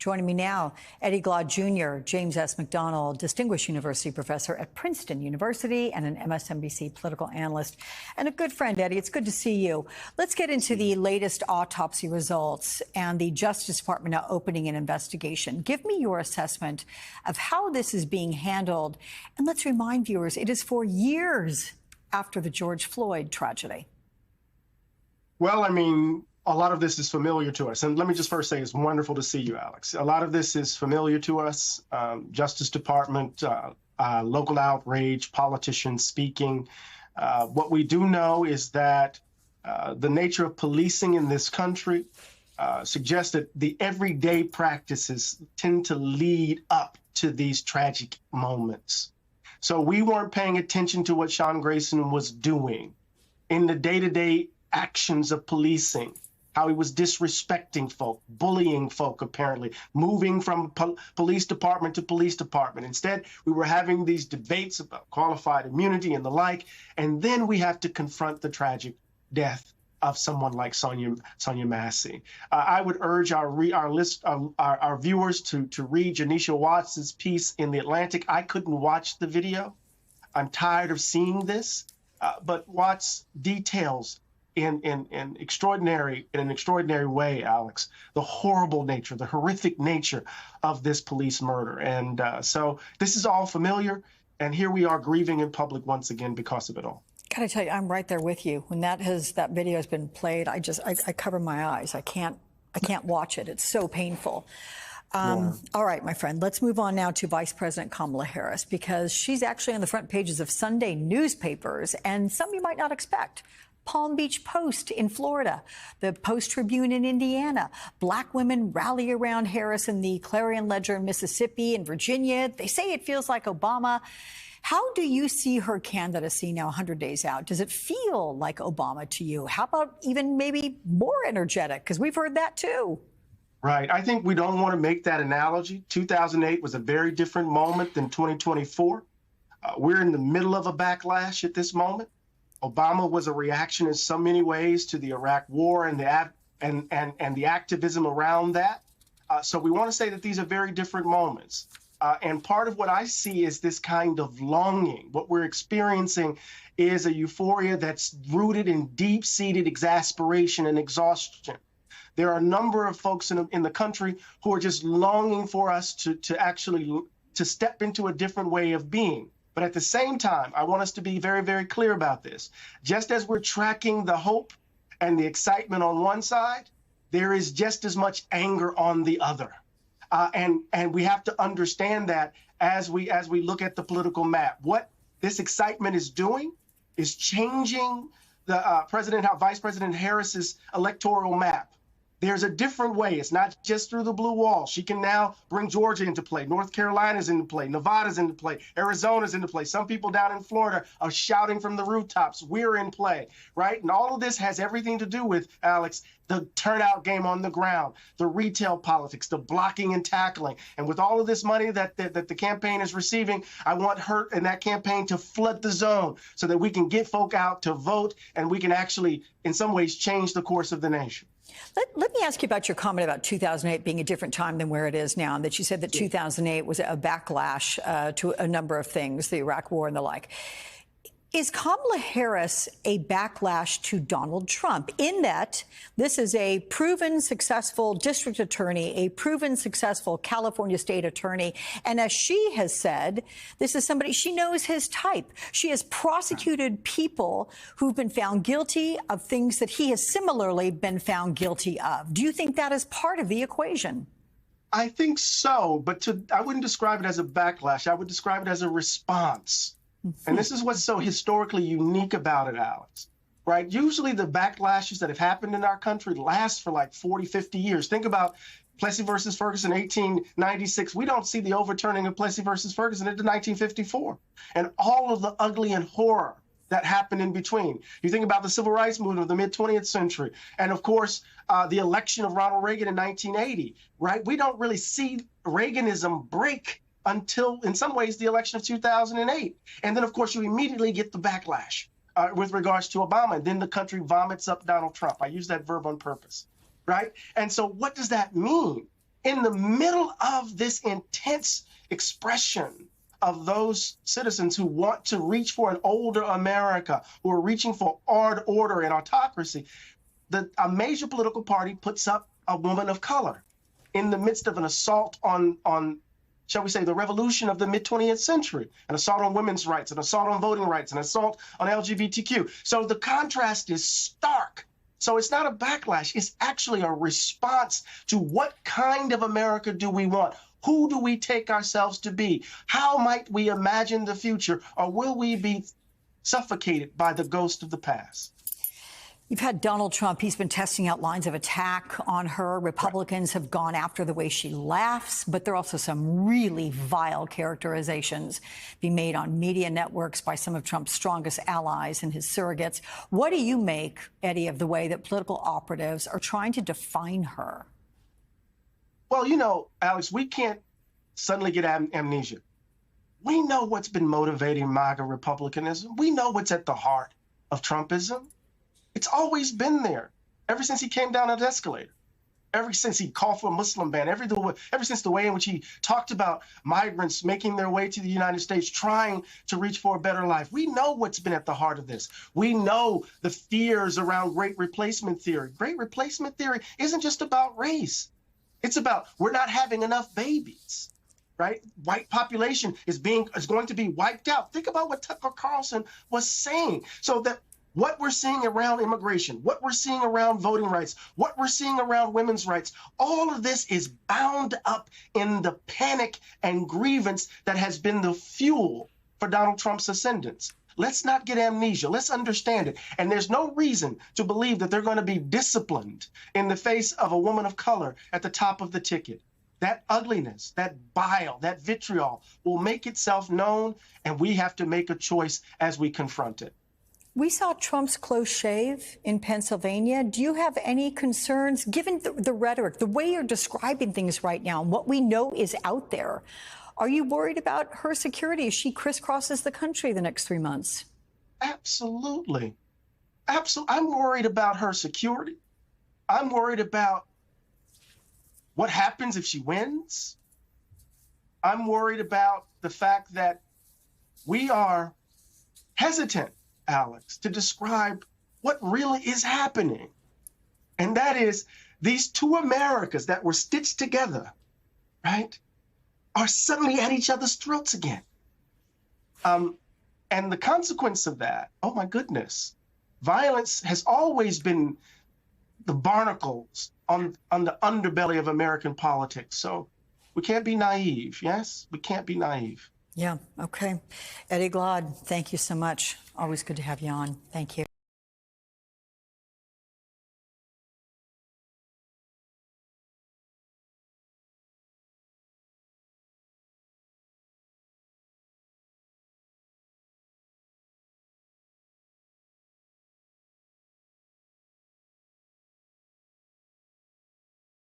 Joining me now, Eddie Glaude Jr., James S. McDonald, Distinguished University Professor at Princeton University and an MSNBC political analyst, and a good friend, Eddie. It's good to see you. Let's get into the latest autopsy results and the Justice Department now opening an investigation. Give me your assessment of how this is being handled. And let's remind viewers, it is 4 years after the George Floyd tragedy. Well, I mean, a lot of this is familiar to us. And let me just first say it's wonderful to see you, Alex. A lot of this is familiar to us. Justice Department, local outrage, politicians speaking. What we do know is that the nature of policing in this country suggests that the everyday practices tend to lead up to these tragic moments. So we weren't paying attention to what Sean Grayson was doing in the day-to-day actions of policing, how he was disrespecting folk, bullying folk, apparently, moving from police department to police department. Instead, we were having these debates about qualified immunity and the like, and then we have to confront the tragic death of someone like Sonia Massey. I would urge our viewers to read Janisha Watts' piece in The Atlantic. I couldn't watch the video. I'm tired of seeing this, but Watts details in an extraordinary way, Alex, the horrible nature, the horrific nature of this police murder. And so this is all familiar. And here we are grieving in public once again because of it all. Gotta tell you, I'm right there with you. When that video has been played, I cover my eyes. I can't watch it. It's so painful. All right, my friend, let's move on now to Vice President Kamala Harris, because she's actually on the front pages of Sunday newspapers, and some you might not expect. Palm Beach Post in Florida, the Post-Tribune in Indiana. Black women rally around Harris in the Clarion Ledger in Mississippi and Virginia. They say it feels like Obama. How do you see her candidacy now 100 days out? Does it feel like Obama to you? How about even maybe more energetic? Because we've heard that too. Right. I think we don't want to make that analogy. 2008 was a very different moment than 2024. We're in the middle of a backlash at this moment. Obama was a reaction in so many ways to the Iraq War and the activism around that. So we want to say that these are very different moments. And part of what I see is this kind of longing. What we're experiencing is a euphoria that's rooted in deep-seated exasperation and exhaustion. There are a number of folks in the country who are just longing for us to step into a different way of being. But at the same time, I want us to be very, very clear about this. Just as we're tracking the hope and the excitement on one side, there is just as much anger on the other. And we have to understand that as we look at the political map. What this excitement is doing is changing the Vice President Harris's electoral map. There's a different way. It's not just through the blue wall. She can now bring Georgia into play. North Carolina's into play. Nevada's into play. Arizona's into play. Some people down in Florida are shouting from the rooftops, we're in play, right? And all of this has everything to do with, Alex, the turnout game on the ground, the retail politics, the blocking and tackling. And with all of this money that the campaign is receiving, I want her and that campaign to flood the zone so that we can get folk out to vote and we can actually, in some ways, change the course of the nation. Let me ask you about your comment about 2008 being a different time than where it is now, and that you said that 2008 was a backlash to a number of things, the Iraq War and the like. Is Kamala Harris a backlash to Donald Trump in that this is a proven successful district attorney, a proven successful California state attorney, and as she has said, this is somebody, she knows his type. She has prosecuted people who've been found guilty of things that he has similarly been found guilty of. Do you think that is part of the equation? I think so, but I wouldn't describe it as a backlash. I would describe it as a response. And this is what's so historically unique about it, Alex, right? Usually the backlashes that have happened in our country last for like 40, 50 years. Think about Plessy versus Ferguson, 1896. We don't see the overturning of Plessy versus Ferguson until 1954. And all of the ugly and horror that happened in between. You think about the civil rights movement of the mid-20th century. And of course, the election of Ronald Reagan in 1980, right? We don't really see Reaganism break until, in some ways, the election of 2008. And then, of course, you immediately get the backlash with regards to Obama. And then the country vomits up Donald Trump. I use that verb on purpose, right? And so what does that mean? in the middle of this intense expression of those citizens who want to reach for an older America, who are reaching for order and autocracy, a major political party puts up a woman of color in the midst of an assault on, shall we say, the revolution of the mid-20th century, an assault on women's rights, an assault on voting rights, an assault on LGBTQ. So the contrast is stark. So it's not a backlash. It's actually a response to what kind of America do we want? Who do we take ourselves to be? How might we imagine the future? Or will we be suffocated by the ghost of the past? You've had Donald Trump. He's been testing out lines of attack on her. Republicans have gone after the way she laughs, but there are also some really vile characterizations being made on media networks by some of Trump's strongest allies and his surrogates. What do you make, Eddie, of the way that political operatives are trying to define her? Well, you know, Alex, we can't suddenly get amnesia. We know what's been motivating MAGA Republicanism. We know what's at the heart of Trumpism. It's always been there, ever since he came down that escalator, ever since he called for a Muslim ban, ever since the way in which he talked about migrants making their way to the United States, trying to reach for a better life. We know what's been at the heart of this. We know the fears around great replacement theory. Great replacement theory isn't just about race. It's about we're not having enough babies, right? White population is going to be wiped out. Think about what Tucker Carlson was saying. So that what we're seeing around immigration, what we're seeing around voting rights, what we're seeing around women's rights, all of this is bound up in the panic and grievance that has been the fuel for Donald Trump's ascendance. Let's not get amnesia. Let's understand it. And there's no reason to believe that they're going to be disciplined in the face of a woman of color at the top of the ticket. That ugliness, that bile, that vitriol will make itself known, and we have to make a choice as we confront it. We saw Trump's close shave in Pennsylvania. Do you have any concerns, given the rhetoric, the way you're describing things right now, and what we know is out there? Are you worried about her security as she crisscrosses the country the next 3 months? Absolutely. Absolutely. I'm worried about her security. I'm worried about what happens if she wins. I'm worried about the fact that we are hesitant, Alex, to describe what really is happening. And that is these two Americas that were stitched together, right, are suddenly at each other's throats again. And the consequence of that, oh my goodness, violence has always been the barnacles on the underbelly of American politics. So we can't be naive, yes? We can't be naive. Yeah, okay. Eddie Glaude, thank you so much. Always good to have you on. Thank you.